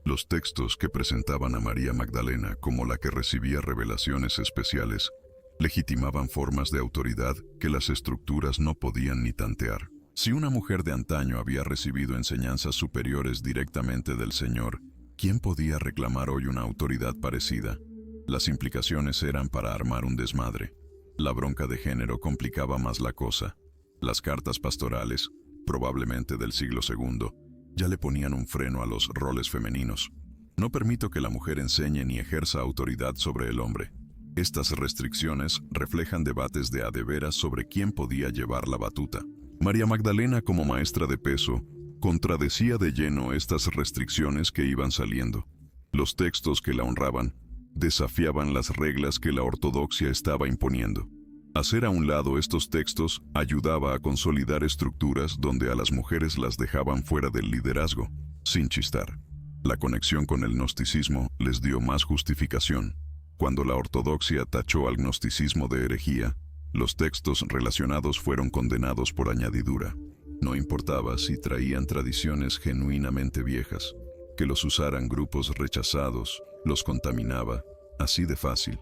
Los textos que presentaban a María Magdalena como la que recibía revelaciones especiales legitimaban formas de autoridad que las estructuras no podían ni tantear. Si una mujer de antaño había recibido enseñanzas superiores directamente del Señor, ¿quién podía reclamar hoy una autoridad parecida? Las implicaciones eran para armar un desmadre. La bronca de género complicaba más la cosa. Las cartas pastorales, probablemente del siglo II, ya le ponían un freno a los roles femeninos. No permito que la mujer enseñe ni ejerza autoridad sobre el hombre. Estas restricciones reflejan debates de a de veras sobre quién podía llevar la batuta. María Magdalena, como maestra de peso, contradecía de lleno estas restricciones que iban saliendo. Los textos que la honraban desafiaban las reglas que la ortodoxia estaba imponiendo. Hacer a un lado estos textos ayudaba a consolidar estructuras donde a las mujeres las dejaban fuera del liderazgo, sin chistar. La conexión con el gnosticismo les dio más justificación. Cuando la ortodoxia tachó al gnosticismo de herejía, los textos relacionados fueron condenados por añadidura. No importaba si traían tradiciones genuinamente viejas, que los usaran grupos rechazados, los contaminaba, así de fácil.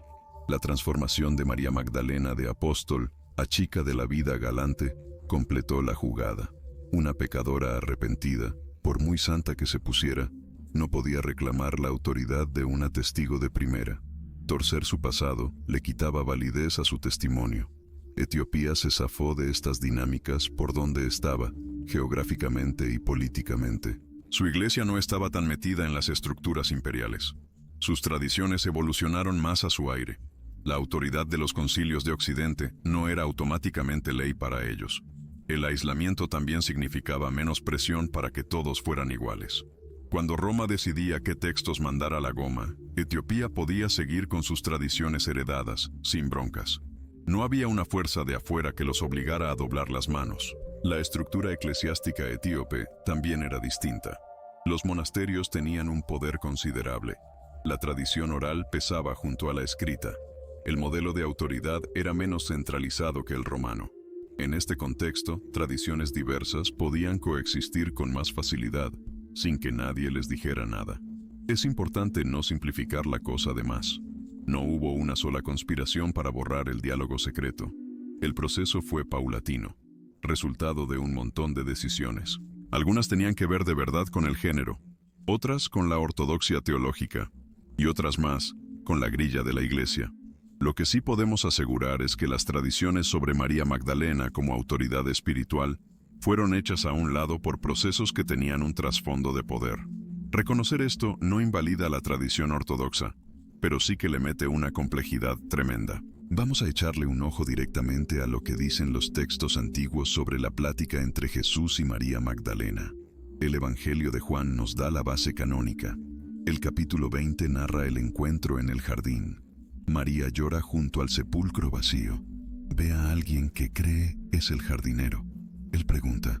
La transformación de María Magdalena de apóstol a chica de la vida galante completó la jugada. Una pecadora arrepentida, por muy santa que se pusiera, no podía reclamar la autoridad de una testigo de primera. Torcer su pasado le quitaba validez a su testimonio. Etiopía se zafó de estas dinámicas por donde estaba, geográficamente y políticamente. Su iglesia no estaba tan metida en las estructuras imperiales. Sus tradiciones evolucionaron más a su aire. La autoridad de los concilios de Occidente no era automáticamente ley para ellos. El aislamiento también significaba menos presión para que todos fueran iguales. Cuando Roma decidía qué textos mandar a la goma, Etiopía podía seguir con sus tradiciones heredadas, sin broncas. No había una fuerza de afuera que los obligara a doblar las manos. La estructura eclesiástica etíope también era distinta. Los monasterios tenían un poder considerable. La tradición oral pesaba junto a la escrita. El modelo de autoridad era menos centralizado que el romano. En este contexto, tradiciones diversas podían coexistir con más facilidad, sin que nadie les dijera nada. Es importante no simplificar la cosa de más. No hubo una sola conspiración para borrar el diálogo secreto. El proceso fue paulatino, resultado de un montón de decisiones. Algunas tenían que ver de verdad con el género, otras con la ortodoxia teológica, y otras más con la grilla de la iglesia. Lo que sí podemos asegurar es que las tradiciones sobre María Magdalena como autoridad espiritual fueron hechas a un lado por procesos que tenían un trasfondo de poder. Reconocer esto no invalida la tradición ortodoxa, pero sí que le mete una complejidad tremenda. Vamos a echarle un ojo directamente a lo que dicen los textos antiguos sobre la plática entre Jesús y María Magdalena. El Evangelio de Juan nos da la base canónica. El capítulo 20 narra el encuentro en el jardín. María llora junto al sepulcro vacío. Ve a alguien que cree es el jardinero. Él pregunta: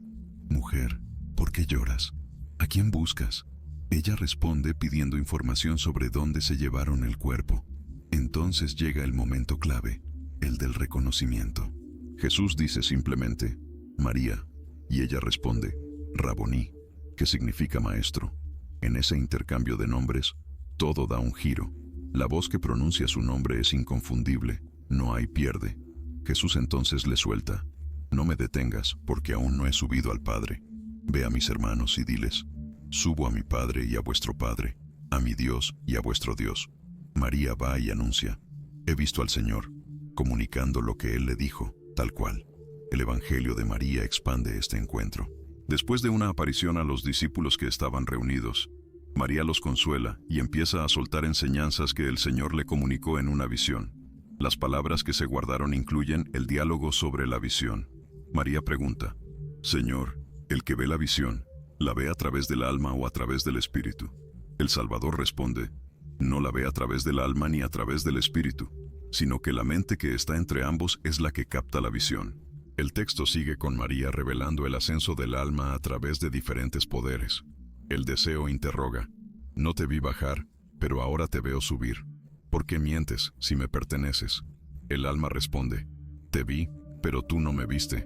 «Mujer, ¿por qué lloras? ¿A quién buscas?». Ella responde pidiendo información sobre dónde se llevaron el cuerpo. Entonces llega el momento clave, el del reconocimiento. Jesús dice simplemente: «María», y ella responde: «Raboní», que significa maestro. En ese intercambio de nombres, todo da un giro. La voz que pronuncia su nombre es inconfundible, no hay pierde. Jesús entonces le suelta: «No me detengas, porque aún no he subido al Padre. Ve a mis hermanos y diles: subo a mi Padre y a vuestro Padre, a mi Dios y a vuestro Dios». María va y anuncia: «He visto al Señor», comunicando lo que Él le dijo, tal cual. El Evangelio de María expande este encuentro. Después de una aparición a los discípulos que estaban reunidos, María los consuela y empieza a soltar enseñanzas que el Señor le comunicó en una visión. Las palabras que se guardaron incluyen el diálogo sobre la visión. María pregunta: «Señor, el que ve la visión, ¿la ve a través del alma o a través del espíritu?». El Salvador responde: «No la ve a través del alma ni a través del espíritu, sino que la mente que está entre ambos es la que capta la visión». El texto sigue con María revelando el ascenso del alma a través de diferentes poderes. El deseo interroga: «No te vi bajar, pero ahora te veo subir. ¿Por qué mientes si me perteneces?». El alma responde: «Te vi, pero tú no me viste.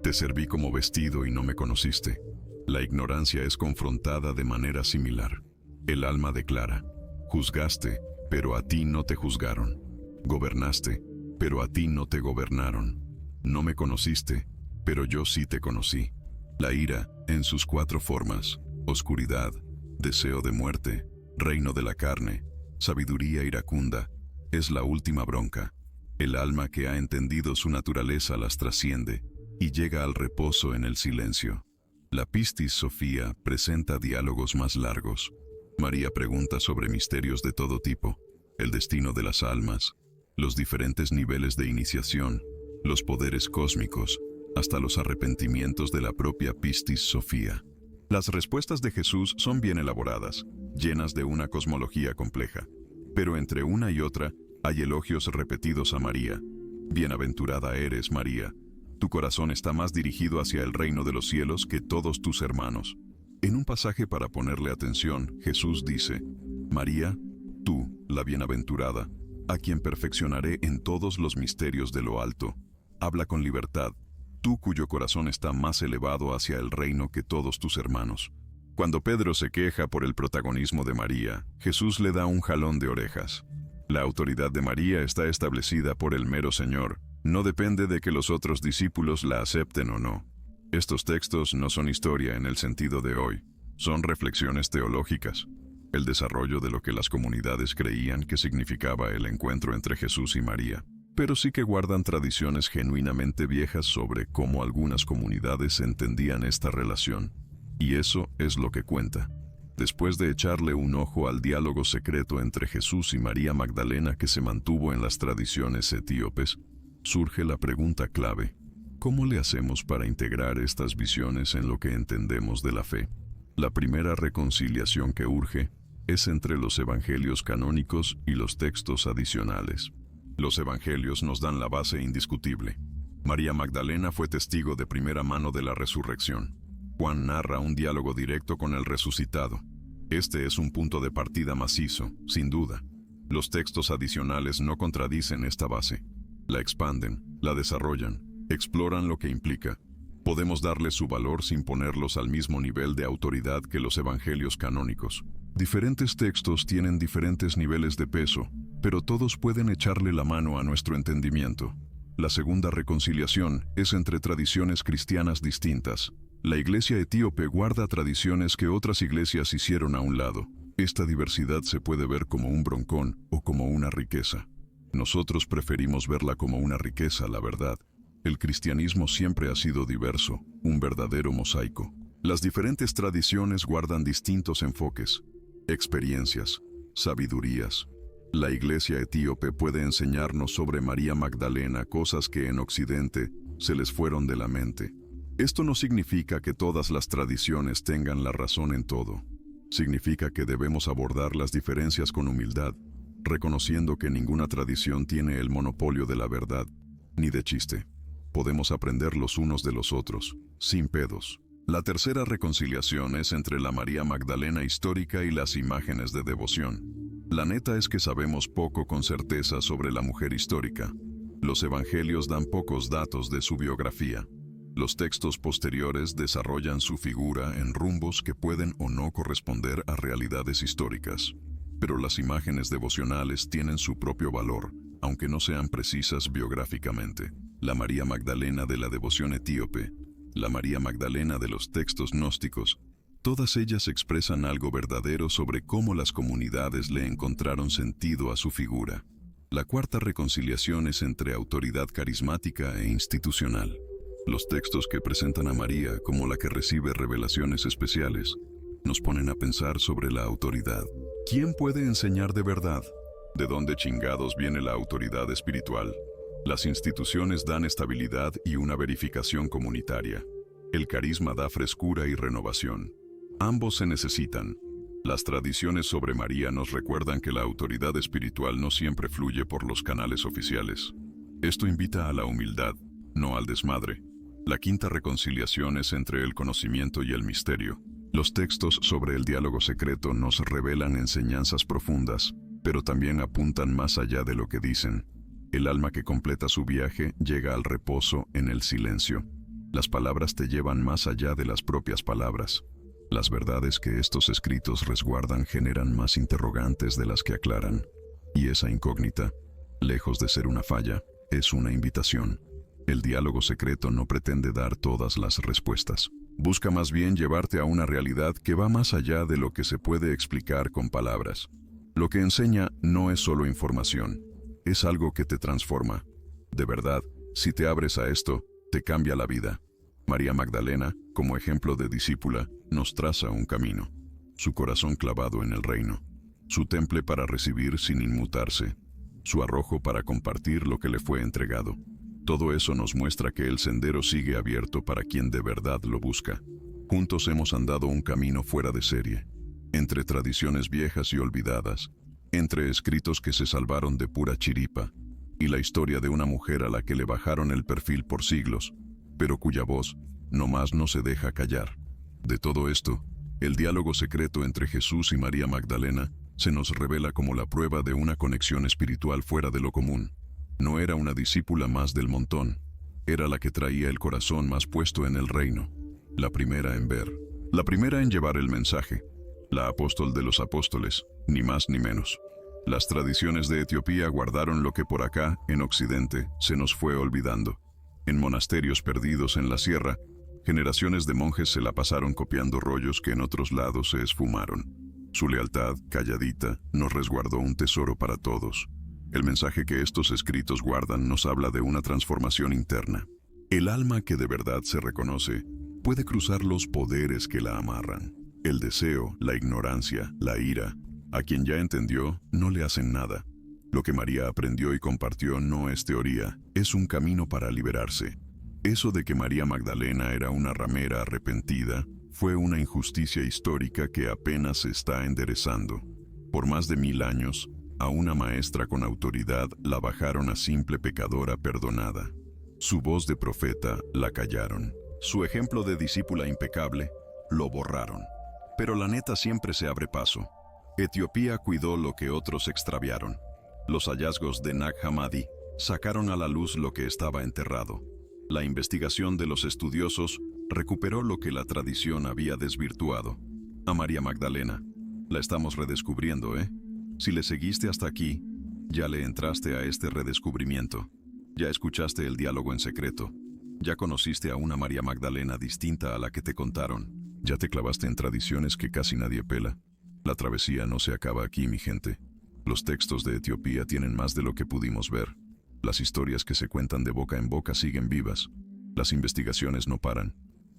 Te serví como vestido y no me conociste». La ignorancia es confrontada de manera similar. El alma declara: «Juzgaste, pero a ti no te juzgaron. Gobernaste, pero a ti no te gobernaron. No me conociste, pero yo sí te conocí». La ira, en sus 4 formas: oscuridad, deseo de muerte, reino de la carne, sabiduría iracunda, es la última bronca. El alma que ha entendido su naturaleza las trasciende y llega al reposo en el silencio. La Pistis Sophia presenta diálogos más largos. María pregunta sobre misterios de todo tipo: el destino de las almas, los diferentes niveles de iniciación, los poderes cósmicos, hasta los arrepentimientos de la propia Pistis Sophia. Las respuestas de Jesús son bien elaboradas, llenas de una cosmología compleja. Pero entre una y otra hay elogios repetidos a María. Bienaventurada eres, María. Tu corazón está más dirigido hacia el reino de los cielos que todos tus hermanos. En un pasaje para ponerle atención, Jesús dice: María, tú, la bienaventurada, a quien perfeccionaré en todos los misterios de lo alto. Habla con libertad, tú cuyo corazón está más elevado hacia el reino que todos tus hermanos. Cuando Pedro se queja por el protagonismo de María, Jesús le da un jalón de orejas. La autoridad de María está establecida por el mero Señor, no depende de que los otros discípulos la acepten o no. Estos textos no son historia en el sentido de hoy, son reflexiones teológicas, el desarrollo de lo que las comunidades creían que significaba el encuentro entre Jesús y María, pero sí que guardan tradiciones genuinamente viejas sobre cómo algunas comunidades entendían esta relación. Y eso es lo que cuenta. Después de echarle un ojo al diálogo secreto entre Jesús y María Magdalena que se mantuvo en las tradiciones etíopes, surge la pregunta clave: ¿cómo le hacemos para integrar estas visiones en lo que entendemos de la fe? La primera reconciliación que urge es entre los evangelios canónicos y los textos adicionales. Los evangelios nos dan la base indiscutible. María Magdalena fue testigo de primera mano de la resurrección. Juan narra un diálogo directo con el resucitado. Este es un punto de partida macizo, sin duda. Los textos adicionales no contradicen esta base. La expanden, la desarrollan, exploran lo que implica. Podemos darle su valor sin ponerlos al mismo nivel de autoridad que los evangelios canónicos. Diferentes textos tienen diferentes niveles de peso, pero todos pueden echarle la mano a nuestro entendimiento. La segunda reconciliación es entre tradiciones cristianas distintas. La iglesia etíope guarda tradiciones que otras iglesias hicieron a un lado. Esta diversidad se puede ver como un broncón o como una riqueza. Nosotros preferimos verla como una riqueza, la verdad. El cristianismo siempre ha sido diverso, un verdadero mosaico. Las diferentes tradiciones guardan distintos enfoques, experiencias, sabidurías. La iglesia etíope puede enseñarnos sobre María Magdalena cosas que en Occidente se les fueron de la mente. Esto no significa que todas las tradiciones tengan la razón en todo. Significa que debemos abordar las diferencias con humildad, reconociendo que ninguna tradición tiene el monopolio de la verdad, ni de chiste. Podemos aprender los unos de los otros, sin pedos. La tercera reconciliación es entre la María Magdalena histórica y las imágenes de devoción. La neta es que sabemos poco con certeza sobre la mujer histórica. Los evangelios dan pocos datos de su biografía. Los textos posteriores desarrollan su figura en rumbos que pueden o no corresponder a realidades históricas. Pero las imágenes devocionales tienen su propio valor, aunque no sean precisas biográficamente. La María Magdalena de la devoción etíope, la María Magdalena de los textos gnósticos, todas ellas expresan algo verdadero sobre cómo las comunidades le encontraron sentido a su figura. La cuarta reconciliación es entre autoridad carismática e institucional. Los textos que presentan a María como la que recibe revelaciones especiales nos ponen a pensar sobre la autoridad. ¿Quién puede enseñar de verdad? ¿De dónde chingados viene la autoridad espiritual? Las instituciones dan estabilidad y una verificación comunitaria. El carisma da frescura y renovación. Ambos se necesitan. Las tradiciones sobre María nos recuerdan que la autoridad espiritual no siempre fluye por los canales oficiales. Esto invita a la humildad, no al desmadre. La quinta reconciliación es entre el conocimiento y el misterio. Los textos sobre el diálogo secreto nos revelan enseñanzas profundas, pero también apuntan más allá de lo que dicen. El alma que completa su viaje llega al reposo en el silencio. Las palabras te llevan más allá de las propias palabras. Las verdades que estos escritos resguardan generan más interrogantes de las que aclaran. Y esa incógnita, lejos de ser una falla, es una invitación. El diálogo secreto no pretende dar todas las respuestas. Busca más bien llevarte a una realidad que va más allá de lo que se puede explicar con palabras. Lo que enseña no es solo información, es algo que te transforma. De verdad, si te abres a esto, te cambia la vida. María Magdalena, como ejemplo de discípula, nos traza un camino. Su corazón clavado en el reino, su temple para recibir sin inmutarse, su arrojo para compartir lo que le fue entregado. Todo eso nos muestra que el sendero sigue abierto para quien de verdad lo busca. Juntos hemos andado un camino fuera de serie, entre tradiciones viejas y olvidadas, entre escritos que se salvaron de pura chiripa, y la historia de una mujer a la que le bajaron el perfil por siglos, pero cuya voz nomás no se deja callar. De todo esto, el diálogo secreto entre Jesús y María Magdalena se nos revela como la prueba de una conexión espiritual fuera de lo común. No era una discípula más del montón, era la que traía el corazón más puesto en el reino, la primera en ver, la primera en llevar el mensaje, la apóstol de los apóstoles, ni más ni menos. Las tradiciones de Etiopía guardaron lo que por acá, en Occidente, se nos fue olvidando. En monasterios perdidos en la sierra, generaciones de monjes se la pasaron copiando rollos que en otros lados se esfumaron. Su lealtad, calladita, nos resguardó un tesoro para todos. El mensaje que estos escritos guardan nos habla de una transformación interna. El alma que de verdad se reconoce puede cruzar los poderes que la amarran. El deseo, la ignorancia, la ira. A quien ya entendió, no le hacen nada. Lo que María aprendió y compartió no es teoría, es un camino para liberarse. Eso de que María Magdalena era una ramera arrepentida fue una injusticia histórica que apenas se está enderezando. Por más de 1000 años, a una maestra con autoridad la bajaron a simple pecadora perdonada. Su voz de profeta la callaron. Su ejemplo de discípula impecable lo borraron. Pero la neta siempre se abre paso. Etiopía cuidó lo que otros extraviaron. Los hallazgos de Nag Hammadi sacaron a la luz lo que estaba enterrado. La investigación de los estudiosos recuperó lo que la tradición había desvirtuado. A María Magdalena la estamos redescubriendo, ¿eh? Si le seguiste hasta aquí, ya le entraste a este redescubrimiento. Ya escuchaste el diálogo en secreto. Ya conociste a una María Magdalena distinta a la que te contaron. Ya te clavaste en tradiciones que casi nadie pela. La travesía no se acaba aquí, mi gente. Los textos de Etiopía tienen más de lo que pudimos ver. Las historias que se cuentan de boca en boca siguen vivas. Las investigaciones no paran.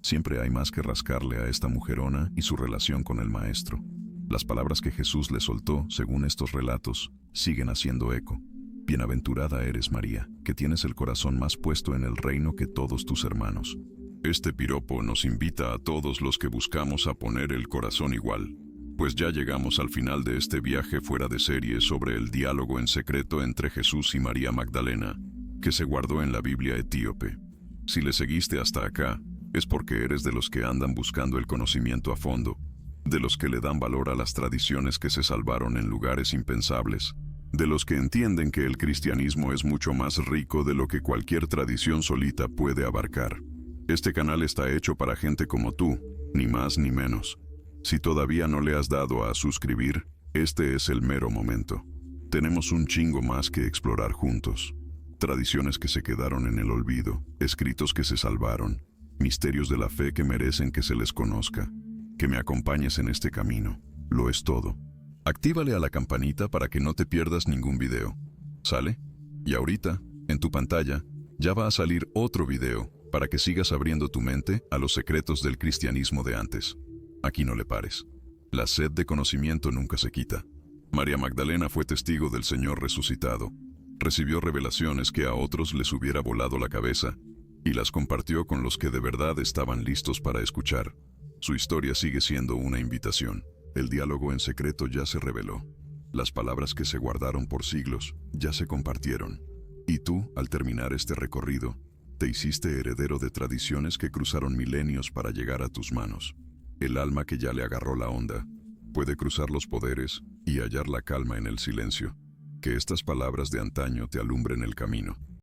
Siempre hay más que rascarle a esta mujerona y su relación con el Maestro. Las palabras que Jesús le soltó, según estos relatos, siguen haciendo eco. Bienaventurada eres, María, que tienes el corazón más puesto en el reino que todos tus hermanos. Este piropo nos invita a todos los que buscamos a poner el corazón igual. Pues ya llegamos al final de este viaje fuera de serie sobre el diálogo en secreto entre Jesús y María Magdalena, que se guardó en la Biblia etíope. Si le seguiste hasta acá, es porque eres de los que andan buscando el conocimiento a fondo, de los que le dan valor a las tradiciones que se salvaron en lugares impensables, de los que entienden que el cristianismo es mucho más rico de lo que cualquier tradición solita puede abarcar. Este canal está hecho para gente como tú, ni más ni menos. Si todavía no le has dado a suscribir, este es el mero momento. Tenemos un chingo más que explorar juntos. Tradiciones que se quedaron en el olvido, escritos que se salvaron, misterios de la fe que merecen que se les conozca. Que me acompañes en este camino. Lo es todo. Actívale a la campanita para que no te pierdas ningún video. ¿Sale? Y ahorita, en tu pantalla, ya va a salir otro video para que sigas abriendo tu mente a los secretos del cristianismo de antes. Aquí no le pares. La sed de conocimiento nunca se quita. María Magdalena fue testigo del Señor resucitado. Recibió revelaciones que a otros les hubiera volado la cabeza y las compartió con los que de verdad estaban listos para escuchar. Su historia sigue siendo una invitación. El diálogo en secreto ya se reveló. Las palabras que se guardaron por siglos ya se compartieron. Y tú, al terminar este recorrido, te hiciste heredero de tradiciones que cruzaron milenios para llegar a tus manos. El alma que ya le agarró la onda puede cruzar los poderes y hallar la calma en el silencio. Que estas palabras de antaño te alumbren el camino.